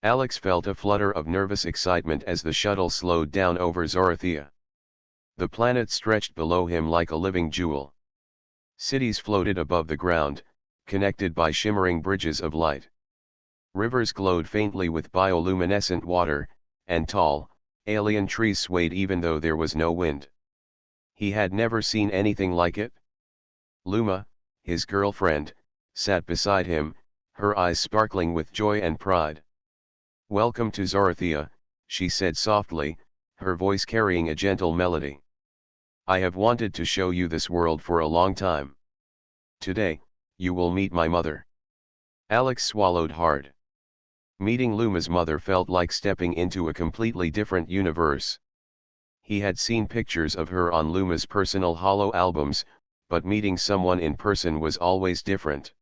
Alex felt a flutter of nervous excitement as the shuttle slowed down over Zorothea. The planet stretched below him like a living jewel. Cities floated above the ground, connected by shimmering bridges of light. Rivers glowed faintly with bioluminescent water, and tall, alien trees swayed even though there was no wind. He had never seen anything like it. Luma, his girlfriend, sat beside him, her eyes sparkling with joy and pride. "Welcome to Zorothea," she said softly, her voice carrying a gentle melody. "I have wanted to show you this world for a long time. Today, you will meet my mother." Alex swallowed hard. Meeting Luma's mother felt like stepping into a completely different universe. He had seen pictures of her on Luma's personal holo albums, but meeting someone in person was always different.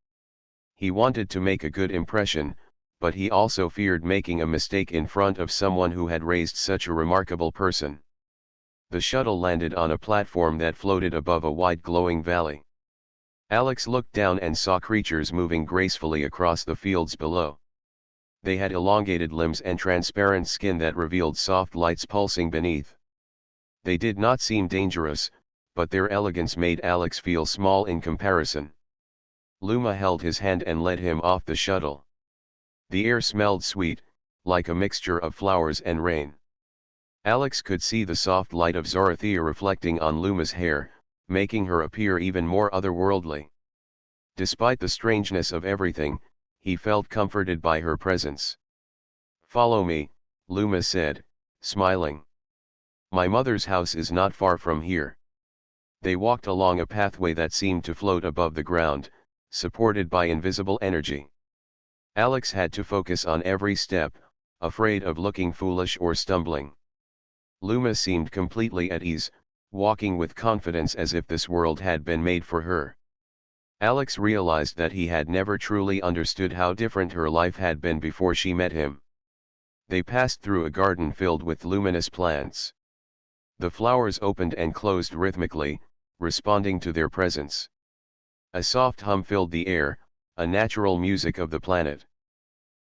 He wanted to make a good impression, but he also feared making a mistake in front of someone who had raised such a remarkable person. The shuttle landed on a platform that floated above a wide glowing valley. Alex looked down and saw creatures moving gracefully across the fields below. They had elongated limbs and transparent skin that revealed soft lights pulsing beneath. They did not seem dangerous, but their elegance made Alex feel small in comparison. Luma held his hand and led him off the shuttle. The air smelled sweet, like a mixture of flowers and rain. Alex could see the soft light of Zorothea reflecting on Luma's hair, making her appear even more otherworldly. Despite the strangeness of everything, he felt comforted by her presence. "Follow me," Luma said, smiling. "My mother's house is not far from here." They walked along a pathway that seemed to float above the ground, supported by invisible energy. Alex had to focus on every step, afraid of looking foolish or stumbling. Luma seemed completely at ease, walking with confidence as if this world had been made for her. Alex realized that he had never truly understood how different her life had been before she met him. They passed through a garden filled with luminous plants. The flowers opened and closed rhythmically, responding to their presence. A soft hum filled the air, a natural music of the planet.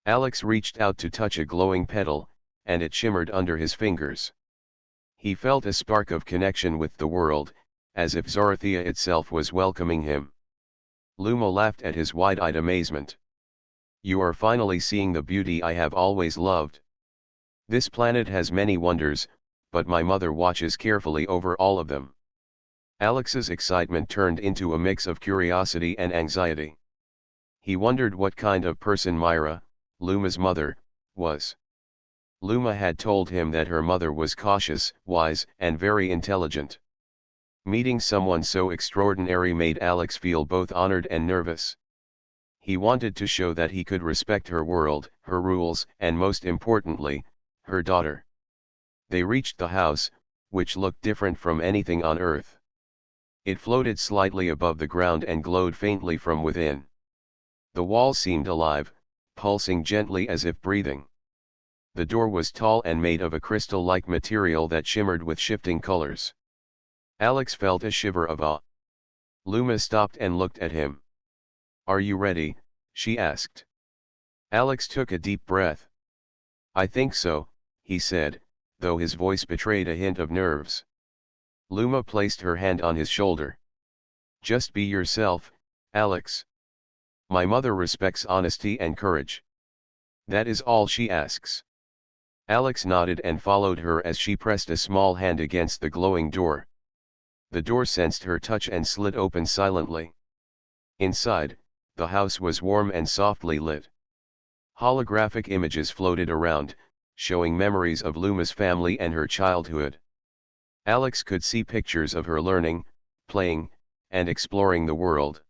Alex reached out to touch a glowing petal, and it shimmered under his fingers. He felt a spark of connection with the world, as if Zorothea itself was welcoming him. Luma laughed at his wide-eyed amazement. "You are finally seeing the beauty I have always loved. This planet has many wonders, but my mother watches carefully over all of them." Alex's excitement turned into a mix of curiosity and anxiety. He wondered what kind of person Myra, Luma's mother, was. Luma had told him that her mother was cautious, wise, and very intelligent. Meeting someone so extraordinary made Alex feel both honored and nervous. He wanted to show that he could respect her world, her rules, and most importantly, her daughter. They reached the house, which looked different from anything on Earth. It floated slightly above the ground and glowed faintly from within. The walls seemed alive, pulsing gently as if breathing. The door was tall and made of a crystal-like material that shimmered with shifting colors. Alex felt a shiver of awe. Luma stopped and looked at him. "Are you ready?" she asked. Alex took a deep breath. "I think so," he said, though his voice betrayed a hint of nerves. Luma placed her hand on his shoulder. "Just be yourself, Alex. My mother respects honesty and courage. That is all she asks." Alex nodded and followed her as she pressed a small hand against the glowing door. The door sensed her touch and slid open silently. Inside, the house was warm and softly lit. Holographic images floated around, showing memories of Luma's family and her childhood. Alex could see pictures of her learning, playing, and exploring the world.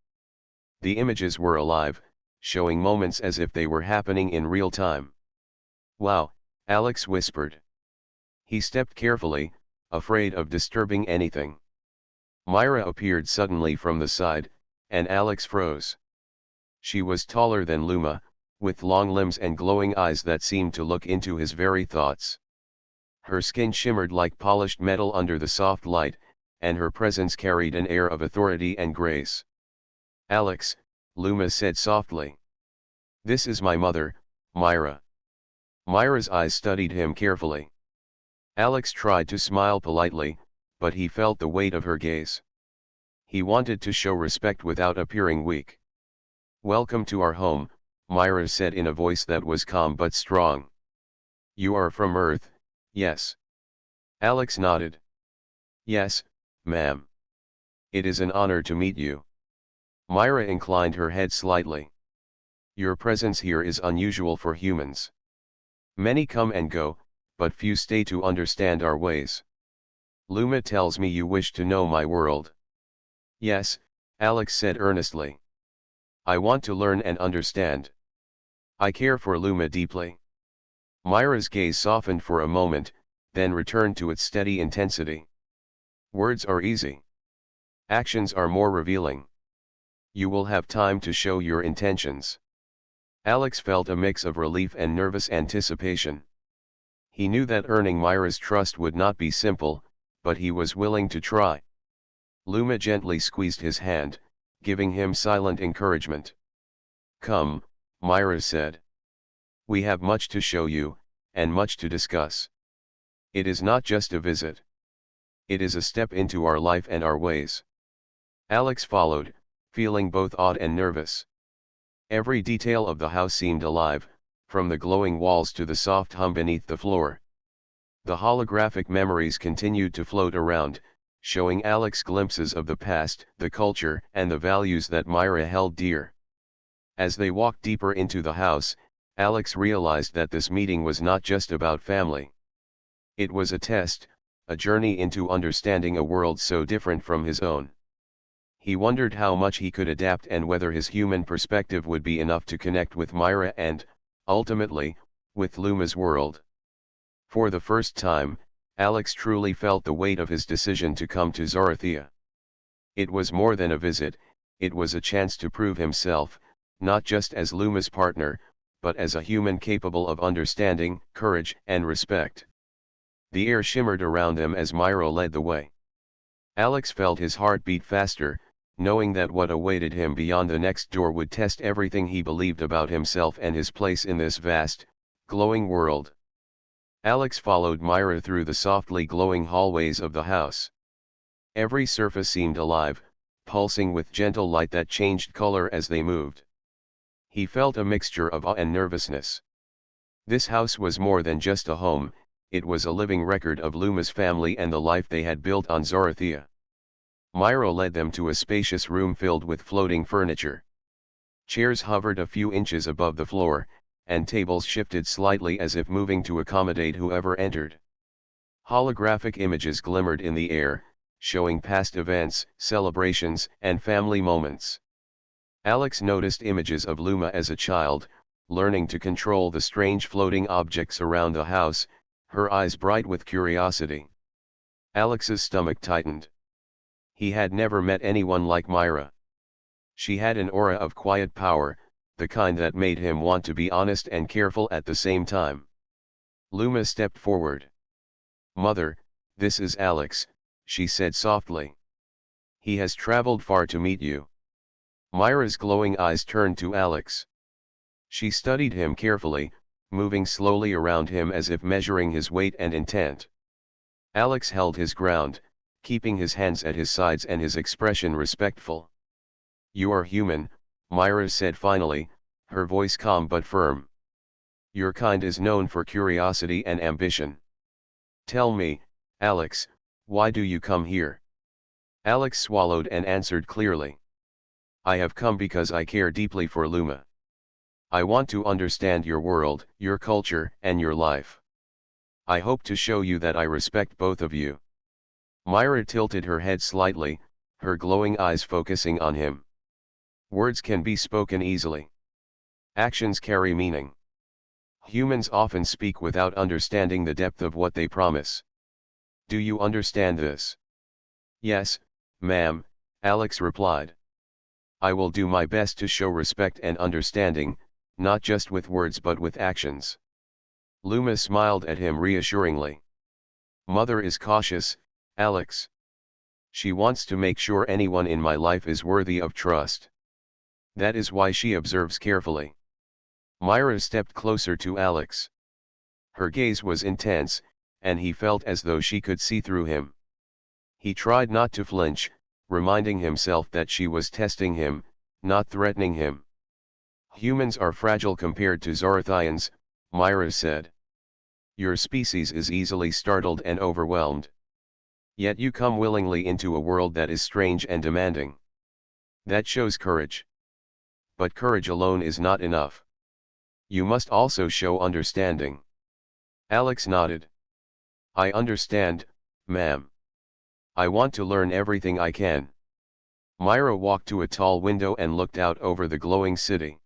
The images were alive, showing moments as if they were happening in real time. "Wow," Alex whispered. He stepped carefully, afraid of disturbing anything. Myra appeared suddenly from the side, and Alex froze. She was taller than Luma, with long limbs and glowing eyes that seemed to look into his very thoughts. Her skin shimmered like polished metal under the soft light, and her presence carried an air of authority and grace. "Alex," Luma said softly. "This is my mother, Myra." Myra's eyes studied him carefully. Alex tried to smile politely, but he felt the weight of her gaze. He wanted to show respect without appearing weak. "Welcome to our home," Myra said in a voice that was calm but strong. "You are from Earth, yes?" Alex nodded. "Yes, ma'am. It is an honor to meet you." Myra inclined her head slightly. "Your presence here is unusual for humans. Many come and go, but few stay to understand our ways. Luma tells me you wish to know my world." "Yes," Alex said earnestly. "I want to learn and understand. I care for Luma deeply." Myra's gaze softened for a moment, then returned to its steady intensity. "Words are easy. Actions are more revealing. You will have time to show your intentions." Alex felt a mix of relief and nervous anticipation. He knew that earning Myra's trust would not be simple, but he was willing to try. Luma gently squeezed his hand, giving him silent encouragement. "Come," Myra said. "We have much to show you, and much to discuss. It is not just a visit. It is a step into our life and our ways." Alex followed, feeling both awed and nervous. Every detail of the house seemed alive, from the glowing walls to the soft hum beneath the floor. The holographic memories continued to float around, showing Alex glimpses of the past, the culture, and the values that Myra held dear. As they walked deeper into the house, Alex realized that this meeting was not just about family. It was a test, a journey into understanding a world so different from his own. He wondered how much he could adapt and whether his human perspective would be enough to connect with Myra and, ultimately, with Luma's world. For the first time, Alex truly felt the weight of his decision to come to Zarathia. It was more than a visit, it was a chance to prove himself, not just as Luma's partner, but as a human capable of understanding, courage, and respect. The air shimmered around them as Myra led the way. Alex felt his heart beat faster, knowing that what awaited him beyond the next door would test everything he believed about himself and his place in this vast, glowing world. Alex followed Myra through the softly glowing hallways of the house. Every surface seemed alive, pulsing with gentle light that changed color as they moved. He felt a mixture of awe and nervousness. This house was more than just a home, it was a living record of Luma's family and the life they had built on Zarathia. Myra led them to a spacious room filled with floating furniture. Chairs hovered a few inches above the floor, and tables shifted slightly as if moving to accommodate whoever entered. Holographic images glimmered in the air, showing past events, celebrations, and family moments. Alex noticed images of Luma as a child, learning to control the strange floating objects around the house, her eyes bright with curiosity. Alex's stomach tightened. He had never met anyone like Myra. She had an aura of quiet power, the kind that made him want to be honest and careful at the same time. Luma stepped forward. "Mother, this is Alex," she said softly. "He has traveled far to meet you." Myra's glowing eyes turned to Alex. She studied him carefully, moving slowly around him as if measuring his weight and intent. Alex held his ground, keeping his hands at his sides and his expression respectful. "You are human," Myra said finally, her voice calm but firm. "Your kind is known for curiosity and ambition. Tell me, Alex, why do you come here?" Alex swallowed and answered clearly. "I have come because I care deeply for Luma. I want to understand your world, your culture, and your life. I hope to show you that I respect both of you." Myra tilted her head slightly, her glowing eyes focusing on him. "Words can be spoken easily. Actions carry meaning. Humans often speak without understanding the depth of what they promise. Do you understand this?" "Yes, ma'am," Alex replied. "I will do my best to show respect and understanding, not just with words but with actions." Luma smiled at him reassuringly. "Mother is cautious, Alex. She wants to make sure anyone in my life is worthy of trust. That is why she observes carefully." Myra stepped closer to Alex. Her gaze was intense, and he felt as though she could see through him. He tried not to flinch, reminding himself that she was testing him, not threatening him. Humans are fragile compared to Zorathians, Myra said. Your species is easily startled and overwhelmed. Yet you come willingly into a world that is strange and demanding. That shows courage. But courage alone is not enough. You must also show understanding. Alex nodded. I understand, ma'am. I want to learn everything I can. Myra walked to a tall window and looked out over the glowing city.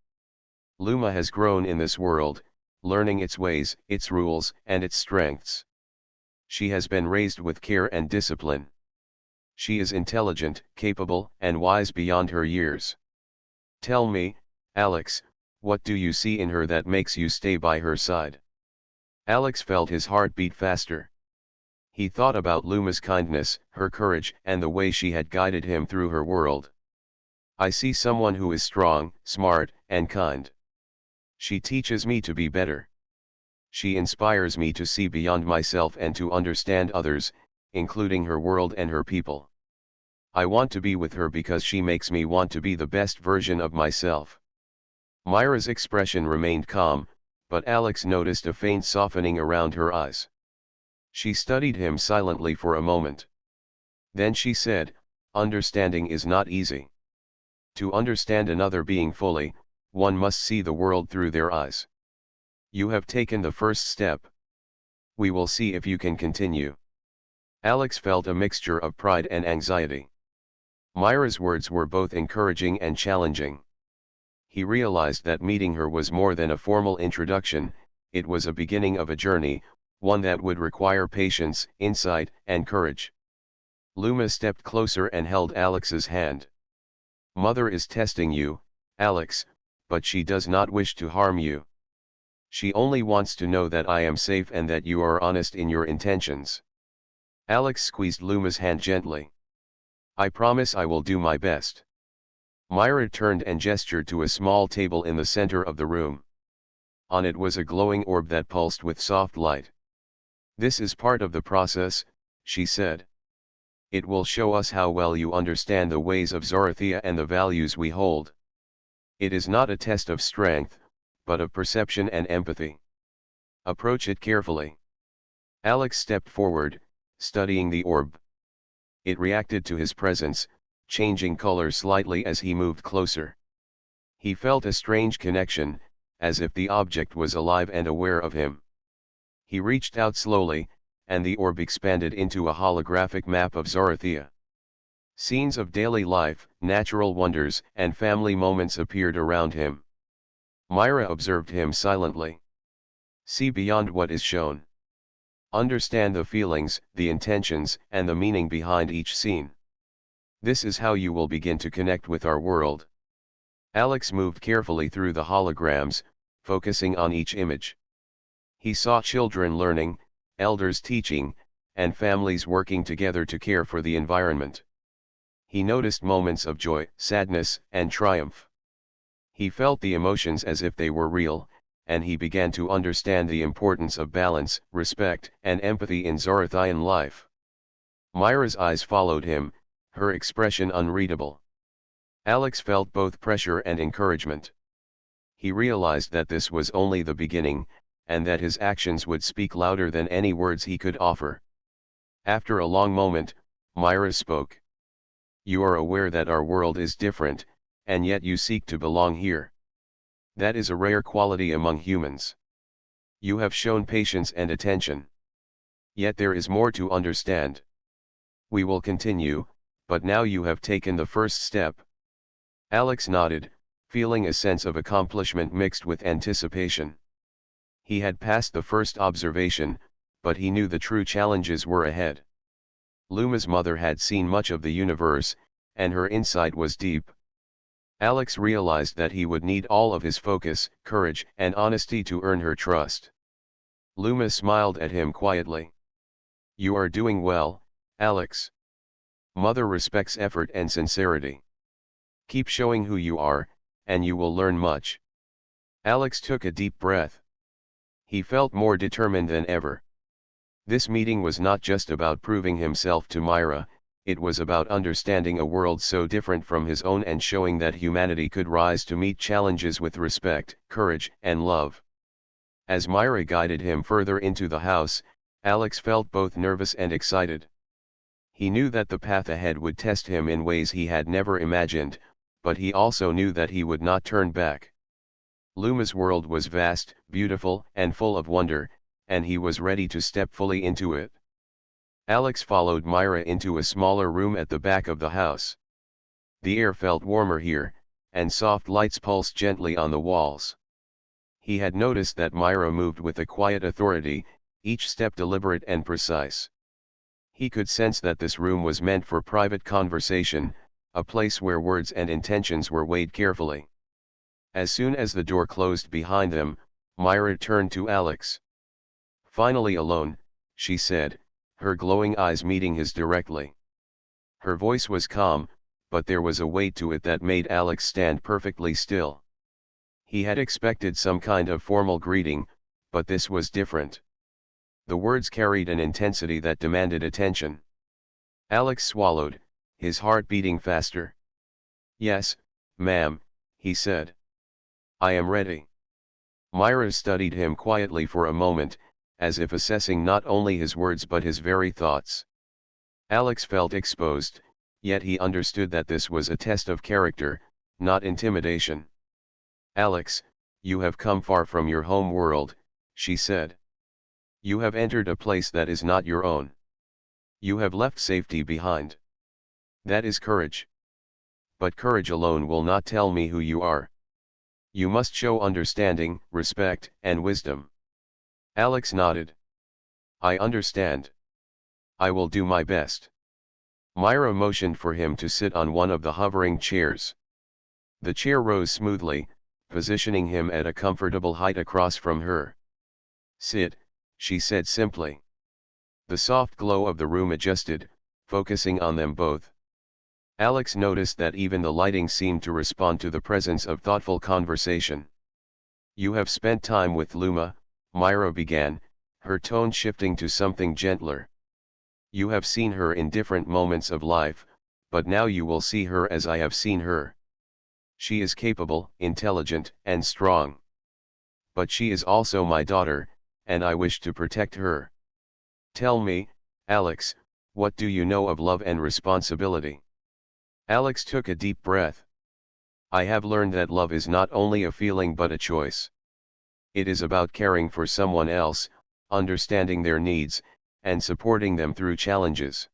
Luma has grown in this world, learning its ways, its rules, and its strengths. She has been raised with care and discipline. She is intelligent, capable, and wise beyond her years. Tell me, Alex, what do you see in her that makes you stay by her side? Alex felt his heart beat faster. He thought about Luma's kindness, her courage, and the way she had guided him through her world. I see someone who is strong, smart, and kind. She teaches me to be better. She inspires me to see beyond myself and to understand others, including her world and her people. I want to be with her because she makes me want to be the best version of myself. Myra's expression remained calm, but Alex noticed a faint softening around her eyes. She studied him silently for a moment. Then she said, understanding is not easy. To understand another being fully, one must see the world through their eyes. You have taken the first step. We will see if you can continue. Alex felt a mixture of pride and anxiety. Myra's words were both encouraging and challenging. He realized that meeting her was more than a formal introduction, it was a beginning of a journey, one that would require patience, insight, and courage. Luma stepped closer and held Alex's hand. Mother is testing you, Alex, but she does not wish to harm you. She only wants to know that I am safe and that you are honest in your intentions. Alex squeezed Luma's hand gently. I promise I will do my best. Myra turned and gestured to a small table in the center of the room. On it was a glowing orb that pulsed with soft light. This is part of the process, she said. It will show us how well you understand the ways of Zorothea and the values we hold. It is not a test of strength, but of perception and empathy. Approach it carefully. Alex stepped forward, studying the orb. It reacted to his presence, changing color slightly as he moved closer. He felt a strange connection, as if the object was alive and aware of him. He reached out slowly, and the orb expanded into a holographic map of Zorothea. Scenes of daily life, natural wonders, and family moments appeared around him. Myra observed him silently. See beyond what is shown. Understand the feelings, the intentions, and the meaning behind each scene. This is how you will begin to connect with our world. Alex moved carefully through the holograms, focusing on each image. He saw children learning, elders teaching, and families working together to care for the environment. He noticed moments of joy, sadness, and triumph. He felt the emotions as if they were real, and he began to understand the importance of balance, respect, and empathy in Zorothean life. Myra's eyes followed him, her expression unreadable. Alex felt both pressure and encouragement. He realized that this was only the beginning, and that his actions would speak louder than any words he could offer. After a long moment, Myra spoke. You are aware that our world is different, and yet you seek to belong here. That is a rare quality among humans. You have shown patience and attention. Yet there is more to understand. We will continue, but now you have taken the first step. Alex nodded, feeling a sense of accomplishment mixed with anticipation. He had passed the first observation, but he knew the true challenges were ahead. Luma's mother had seen much of the universe, and her insight was deep. Alex realized that he would need all of his focus, courage, and honesty to earn her trust. Luma smiled at him quietly. You are doing well, Alex. Mother respects effort and sincerity. Keep showing who you are, and you will learn much. Alex took a deep breath. He felt more determined than ever. This meeting was not just about proving himself to Myra, it was about understanding a world so different from his own and showing that humanity could rise to meet challenges with respect, courage, and love. As Myra guided him further into the house, Alex felt both nervous and excited. He knew that the path ahead would test him in ways he had never imagined, but he also knew that he would not turn back. Luma's world was vast, beautiful, and full of wonder, and he was ready to step fully into it. Alex followed Myra into a smaller room at the back of the house. The air felt warmer here, and soft lights pulsed gently on the walls. He had noticed that Myra moved with a quiet authority, each step deliberate and precise. He could sense that this room was meant for private conversation, a place where words and intentions were weighed carefully. As soon as the door closed behind them, Myra turned to Alex. "Finally alone," she said, her glowing eyes meeting his directly. Her voice was calm, but there was a weight to it that made Alex stand perfectly still. He had expected some kind of formal greeting, but this was different. The words carried an intensity that demanded attention. Alex swallowed, his heart beating faster. "Yes, ma'am," he said. "I am ready." Myra studied him quietly for a moment, as if assessing not only his words but his very thoughts. Alex felt exposed, yet he understood that this was a test of character, not intimidation. "Alex, you have come far from your home world," she said. "You have entered a place that is not your own. You have left safety behind. That is courage. But courage alone will not tell me who you are. You must show understanding, respect, and wisdom." Alex nodded. "I understand. I will do my best." Myra motioned for him to sit on one of the hovering chairs. The chair rose smoothly, positioning him at a comfortable height across from her. "Sit," she said simply. The soft glow of the room adjusted, focusing on them both. Alex noticed that even the lighting seemed to respond to the presence of thoughtful conversation. "You have spent time with Luma," Myra began, her tone shifting to something gentler. "You have seen her in different moments of life, but now you will see her as I have seen her. She is capable, intelligent, and strong. But she is also my daughter, and I wish to protect her. Tell me, Alex, what do you know of love and responsibility?" Alex took a deep breath. "I have learned that love is not only a feeling but a choice. It is about caring for someone else, understanding their needs, and supporting them through challenges.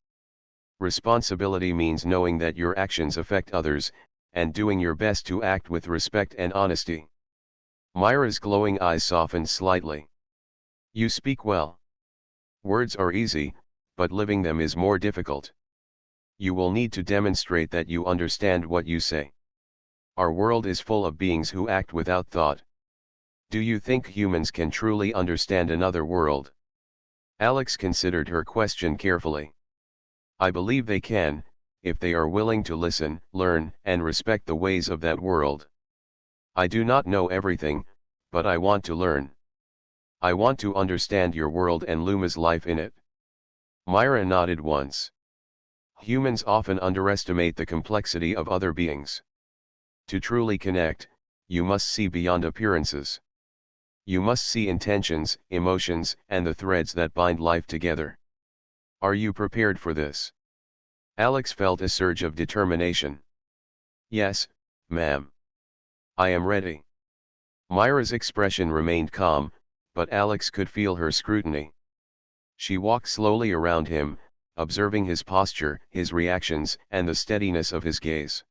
Responsibility means knowing that your actions affect others, and doing your best to act with respect and honesty." Myra's glowing eyes softened slightly. "You speak well. Words are easy, but living them is more difficult. You will need to demonstrate that you understand what you say. Our world is full of beings who act without thought. Do you think humans can truly understand another world?" Alex considered her question carefully. "I believe they can, if they are willing to listen, learn, and respect the ways of that world. I do not know everything, but I want to learn. I want to understand your world and Luma's life in it." Myra nodded once. "Humans often underestimate the complexity of other beings. To truly connect, you must see beyond appearances. You must see intentions, emotions, and the threads that bind life together. Are you prepared for this?" Alex felt a surge of determination. "Yes, ma'am. I am ready." Myra's expression remained calm, but Alex could feel her scrutiny. She walked slowly around him, observing his posture, his reactions, and the steadiness of his gaze.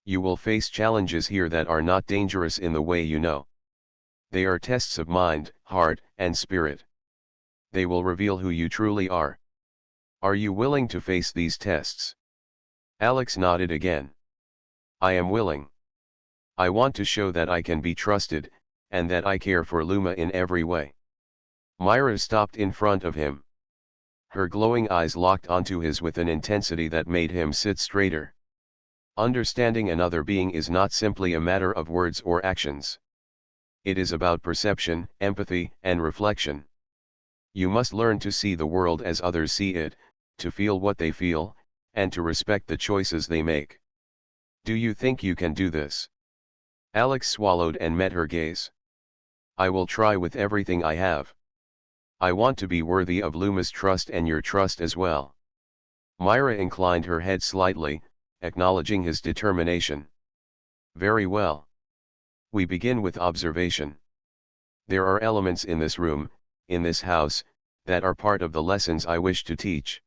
"You will face challenges here that are not dangerous in the way you know. They are tests of mind, heart, and spirit. They will reveal who you truly are. Are you willing to face these tests?" Alex nodded again. "I am willing. I want to show that I can be trusted, and that I care for Luma in every way." Myra stopped in front of him. Her glowing eyes locked onto his with an intensity that made him sit straighter. Understanding another being is not simply a matter of words or actions. It is about perception, empathy, and reflection. You must learn to see the world as others see it, to feel what they feel, and to respect the choices they make. Do you think you can do this? Alex swallowed and met her gaze. I will try with everything I have. I want to be worthy of Luma's trust and your trust as well. Myra inclined her head slightly, acknowledging his determination. Very well. We begin with observation. There are elements in this room, in this house, that are part of the lessons I wish to teach.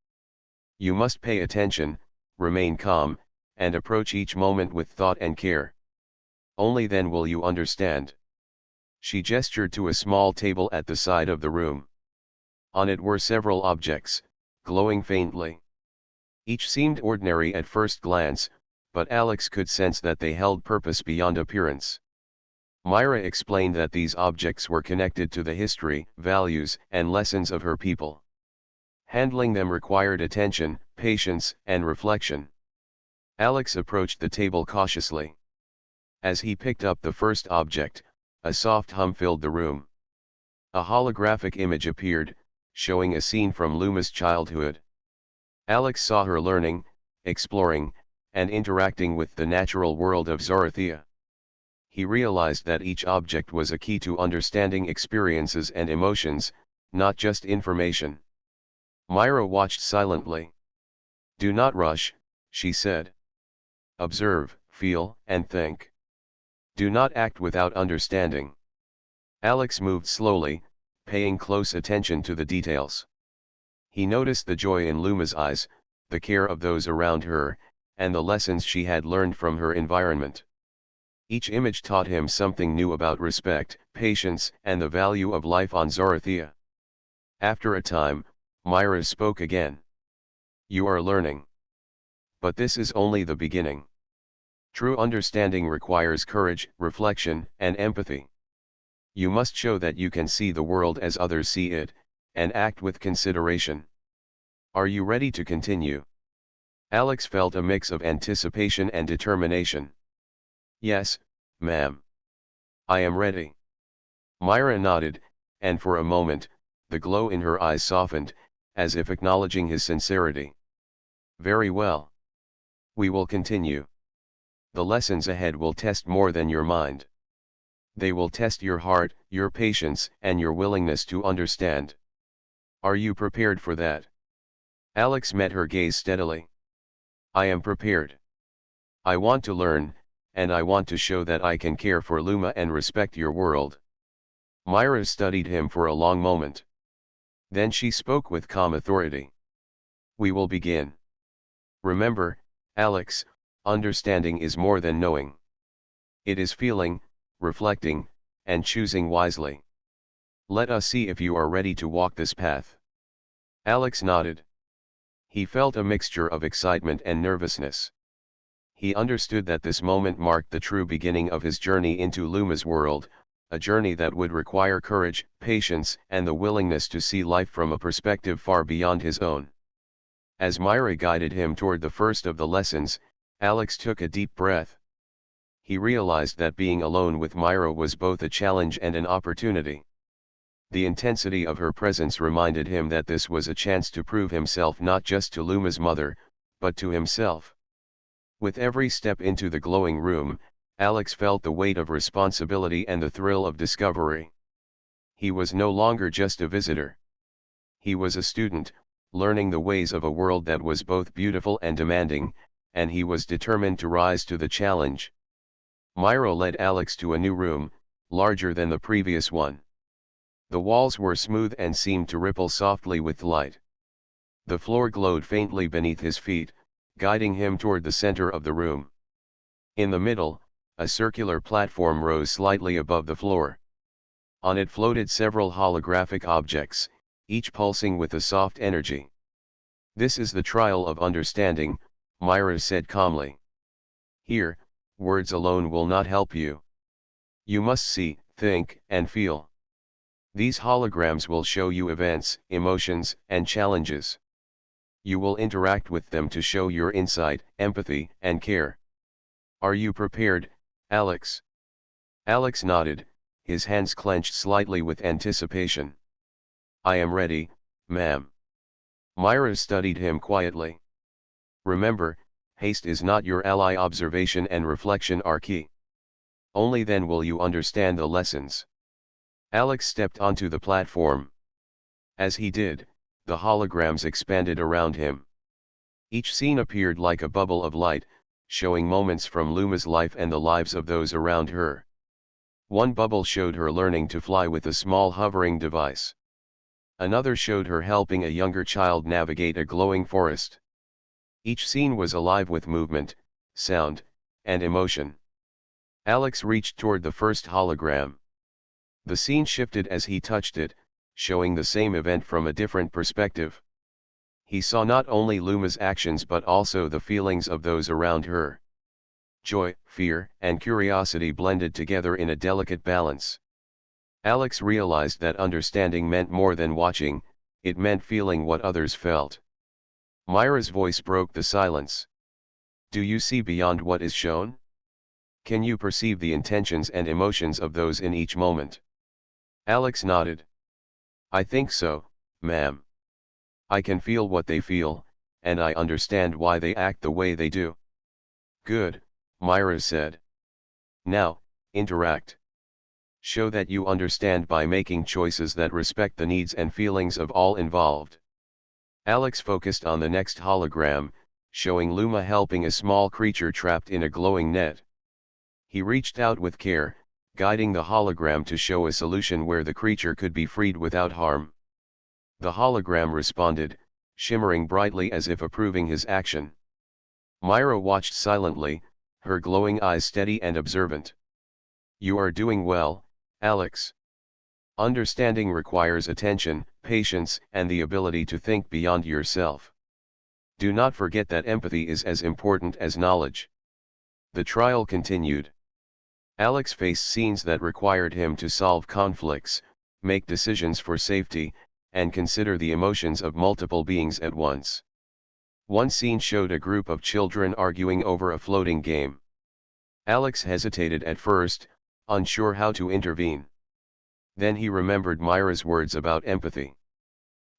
You must pay attention, remain calm, and approach each moment with thought and care. Only then will you understand. She gestured to a small table at the side of the room. On it were several objects, glowing faintly. Each seemed ordinary at first glance, but Alex could sense that they held purpose beyond appearance. Myra explained that these objects were connected to the history, values, and lessons of her people. Handling them required attention, patience, and reflection. Alex approached the table cautiously. As he picked up the first object, a soft hum filled the room. A holographic image appeared, showing a scene from Luma's childhood. Alex saw her learning, exploring, and interacting with the natural world of Zorothea. He realized that each object was a key to understanding experiences and emotions, not just information. Myra watched silently. Do not rush, she said. Observe, feel, and think. Do not act without understanding. Alex moved slowly, paying close attention to the details. He noticed the joy in Luma's eyes, the care of those around her, and the lessons she had learned from her environment. Each image taught him something new about respect, patience, and the value of life on Zorothea. After a time, Myra spoke again. You are learning. But this is only the beginning. True understanding requires courage, reflection, and empathy. You must show that you can see the world as others see it, and act with consideration. Are you ready to continue? Alex felt a mix of anticipation and determination. Yes, ma'am. I am ready. Myra nodded, and for a moment, the glow in her eyes softened, as if acknowledging his sincerity. Very well. We will continue. The lessons ahead will test more than your mind. They will test your heart, your patience, and your willingness to understand. Are you prepared for that? Alex met her gaze steadily. I am prepared. I want to learn, and I want to show that I can care for Luma and respect your world. Myra studied him for a long moment. Then she spoke with calm authority. We will begin. Remember, Alex, understanding is more than knowing. It is feeling, reflecting, and choosing wisely. Let us see if you are ready to walk this path. Alex nodded. He felt a mixture of excitement and nervousness. He understood that this moment marked the true beginning of his journey into Luma's world, a journey that would require courage, patience, and the willingness to see life from a perspective far beyond his own. As Myra guided him toward the first of the lessons, Alex took a deep breath. He realized that being alone with Myra was both a challenge and an opportunity. The intensity of her presence reminded him that this was a chance to prove himself not just to Luma's mother, but to himself. With every step into the glowing room, Alex felt the weight of responsibility and the thrill of discovery. He was no longer just a visitor. He was a student, learning the ways of a world that was both beautiful and demanding, and he was determined to rise to the challenge. Myra led Alex to a new room, larger than the previous one. The walls were smooth and seemed to ripple softly with light. The floor glowed faintly beneath his feet, guiding him toward the center of the room. In the middle, a circular platform rose slightly above the floor. On it floated several holographic objects, each pulsing with a soft energy. This is the trial of understanding, Myra said calmly. Here, words alone will not help you. You must see, think, and feel. These holograms will show you events, emotions, and challenges. You will interact with them to show your insight, empathy, and care. Are you prepared, Alex? Alex nodded, his hands clenched slightly with anticipation. "I am ready, ma'am." Myra studied him quietly. "Remember, haste is not your ally. Observation and reflection are key. Only then will you understand the lessons." Alex stepped onto the platform. As he did, the holograms expanded around him. Each scene appeared like a bubble of light, showing moments from Luma's life and the lives of those around her. One bubble showed her learning to fly with a small hovering device. Another showed her helping a younger child navigate a glowing forest. Each scene was alive with movement, sound, and emotion. Alex reached toward the first hologram. The scene shifted as he touched it, showing the same event from a different perspective. He saw not only Luma's actions but also the feelings of those around her. Joy, fear, and curiosity blended together in a delicate balance. Alex realized that understanding meant more than watching, it meant feeling what others felt. Myra's voice broke the silence. "Do you see beyond what is shown? Can you perceive the intentions and emotions of those in each moment?" Alex nodded. "I think so, ma'am. I can feel what they feel, and I understand why they act the way they do." "Good," Myra said. "Now, interact. Show that you understand by making choices that respect the needs and feelings of all involved." Alex focused on the next hologram, showing Luma helping a small creature trapped in a glowing net. He reached out with care, guiding the hologram to show a solution where the creature could be freed without harm. The hologram responded, shimmering brightly as if approving his action. Myra watched silently, her glowing eyes steady and observant. "You are doing well, Alex. Understanding requires attention, patience, and the ability to think beyond yourself. Do not forget that empathy is as important as knowledge." The trial continued. Alex faced scenes that required him to solve conflicts, make decisions for safety, and consider the emotions of multiple beings at once. One scene showed a group of children arguing over a floating game. Alex hesitated at first, unsure how to intervene. Then he remembered Myra's words about empathy.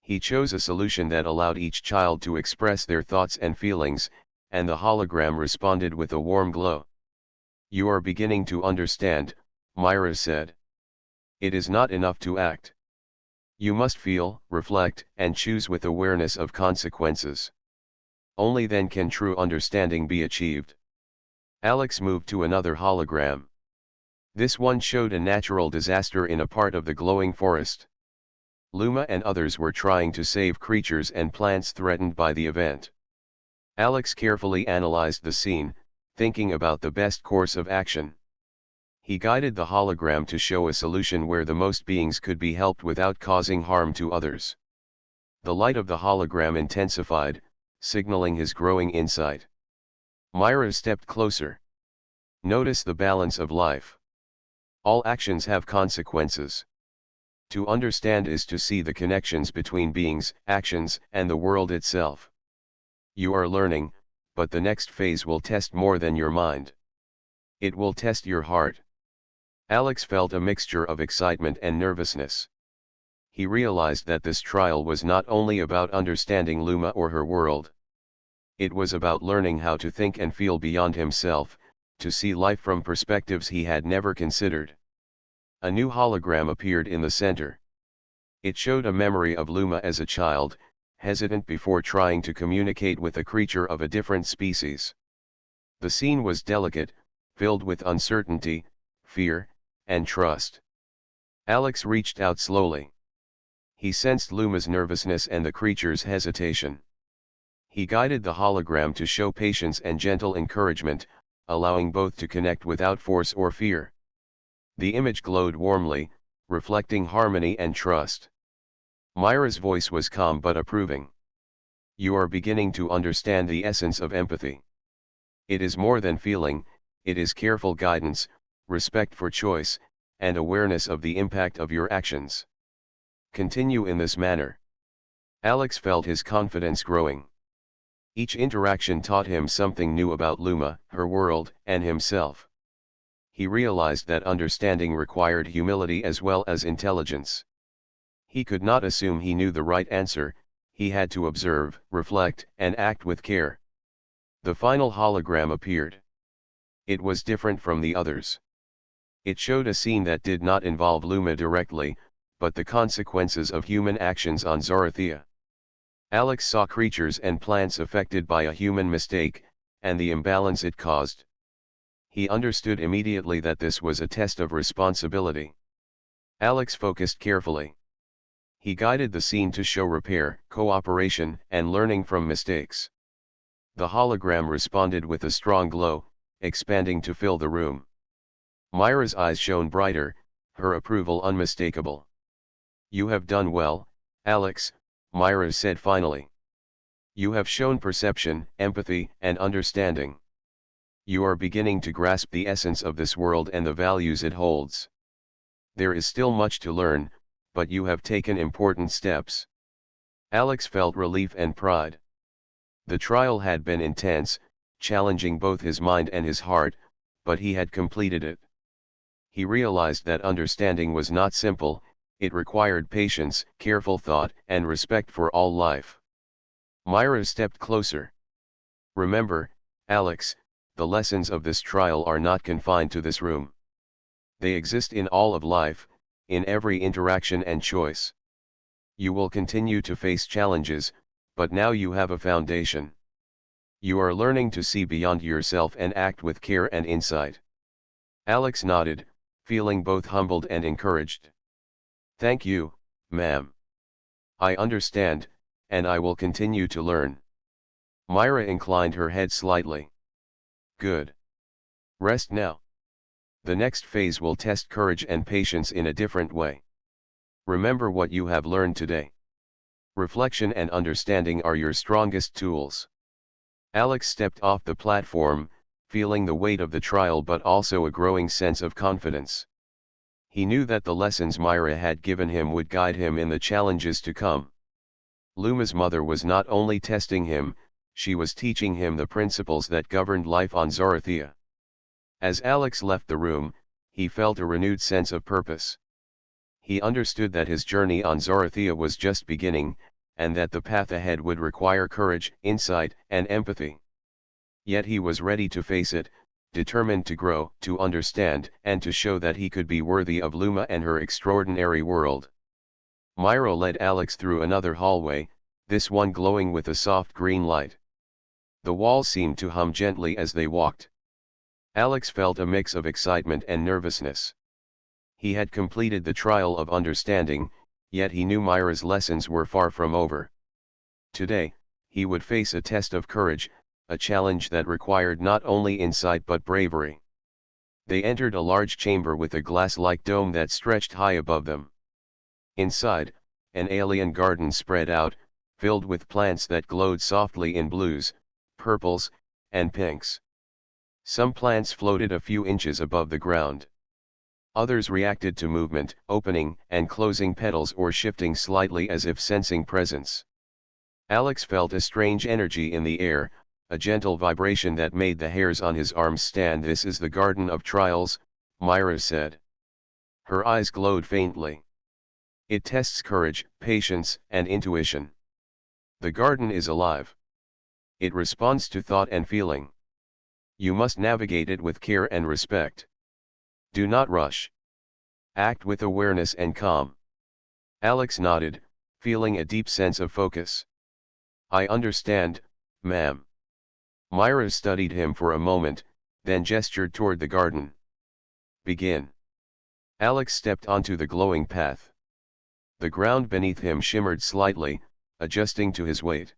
He chose a solution that allowed each child to express their thoughts and feelings, and the hologram responded with a warm glow. "You are beginning to understand," Myra said. "It is not enough to act. You must feel, reflect, and choose with awareness of consequences. Only then can true understanding be achieved." Alex moved to another hologram. This one showed a natural disaster in a part of the glowing forest. Luma and others were trying to save creatures and plants threatened by the event. Alex carefully analyzed the scene, thinking about the best course of action. He guided the hologram to show a solution where the most beings could be helped without causing harm to others. The light of the hologram intensified, signaling his growing insight. Myra stepped closer. "Notice the balance of life. All actions have consequences. To understand is to see the connections between beings, actions, and the world itself. You are learning, but the next phase will test more than your mind. It will test your heart." Alex felt a mixture of excitement and nervousness. He realized that this trial was not only about understanding Luma or her world. It was about learning how to think and feel beyond himself, to see life from perspectives he had never considered. A new hologram appeared in the center. It showed a memory of Luma as a child, hesitant before trying to communicate with a creature of a different species. The scene was delicate, filled with uncertainty, fear, and trust. Alex reached out slowly. He sensed Luma's nervousness and the creature's hesitation. He guided the hologram to show patience and gentle encouragement, allowing both to connect without force or fear. The image glowed warmly, reflecting harmony and trust. Myra's voice was calm but approving. "You are beginning to understand the essence of empathy. It is more than feeling, it is careful guidance, respect for choice, and awareness of the impact of your actions. Continue in this manner." Alex felt his confidence growing. Each interaction taught him something new about Luma, her world, and himself. He realized that understanding required humility as well as intelligence. He could not assume he knew the right answer, he had to observe, reflect, and act with care. The final hologram appeared. It was different from the others. It showed a scene that did not involve Luma directly, but the consequences of human actions on Zorothea. Alex saw creatures and plants affected by a human mistake, and the imbalance it caused. He understood immediately that this was a test of responsibility. Alex focused carefully. He guided the scene to show repair, cooperation, and learning from mistakes. The hologram responded with a strong glow, expanding to fill the room. Myra's eyes shone brighter, her approval unmistakable. "You have done well, Alex," Myra said finally. "You have shown perception, empathy, and understanding. You are beginning to grasp the essence of this world and the values it holds. There is still much to learn, but you have taken important steps." Alex felt relief and pride. The trial had been intense, challenging both his mind and his heart, but he had completed it. He realized that understanding was not simple, it required patience, careful thought, and respect for all life. Myra stepped closer. "Remember, Alex, the lessons of this trial are not confined to this room. They exist in all of life, in every interaction and choice. You will continue to face challenges, but now you have a foundation. You are learning to see beyond yourself and act with care and insight." Alex nodded, feeling both humbled and encouraged. "Thank you, ma'am. I understand, and I will continue to learn." Myra inclined her head slightly. "Good. Rest now. The next phase will test courage and patience in a different way. Remember what you have learned today. Reflection and understanding are your strongest tools." Alex stepped off the platform, feeling the weight of the trial but also a growing sense of confidence. He knew that the lessons Myra had given him would guide him in the challenges to come. Luma's mother was not only testing him, she was teaching him the principles that governed life on Zorothea. As Alex left the room, he felt a renewed sense of purpose. He understood that his journey on Zorothea was just beginning, and that the path ahead would require courage, insight, and empathy. Yet he was ready to face it, determined to grow, to understand, and to show that he could be worthy of Luma and her extraordinary world. Myra led Alex through another hallway, this one glowing with a soft green light. The walls seemed to hum gently as they walked. Alex felt a mix of excitement and nervousness. He had completed the trial of understanding, yet he knew Myra's lessons were far from over. Today, he would face a test of courage, a challenge that required not only insight but bravery. They entered a large chamber with a glass-like dome that stretched high above them. Inside, an alien garden spread out, filled with plants that glowed softly in blues, purples, and pinks. Some plants floated a few inches above the ground. Others reacted to movement, opening and closing petals or shifting slightly as if sensing presence. Alex felt a strange energy in the air, a gentle vibration that made the hairs on his arms stand. "This is the Garden of Trials," Myra said. Her eyes glowed faintly. "It tests courage, patience, and intuition. The garden is alive. It responds to thought and feeling. You must navigate it with care and respect. Do not rush. Act with awareness and calm." Alex nodded, feeling a deep sense of focus. "I understand, ma'am." Myra studied him for a moment, then gestured toward the garden. "Begin." Alex stepped onto the glowing path. The ground beneath him shimmered slightly, adjusting to his weight.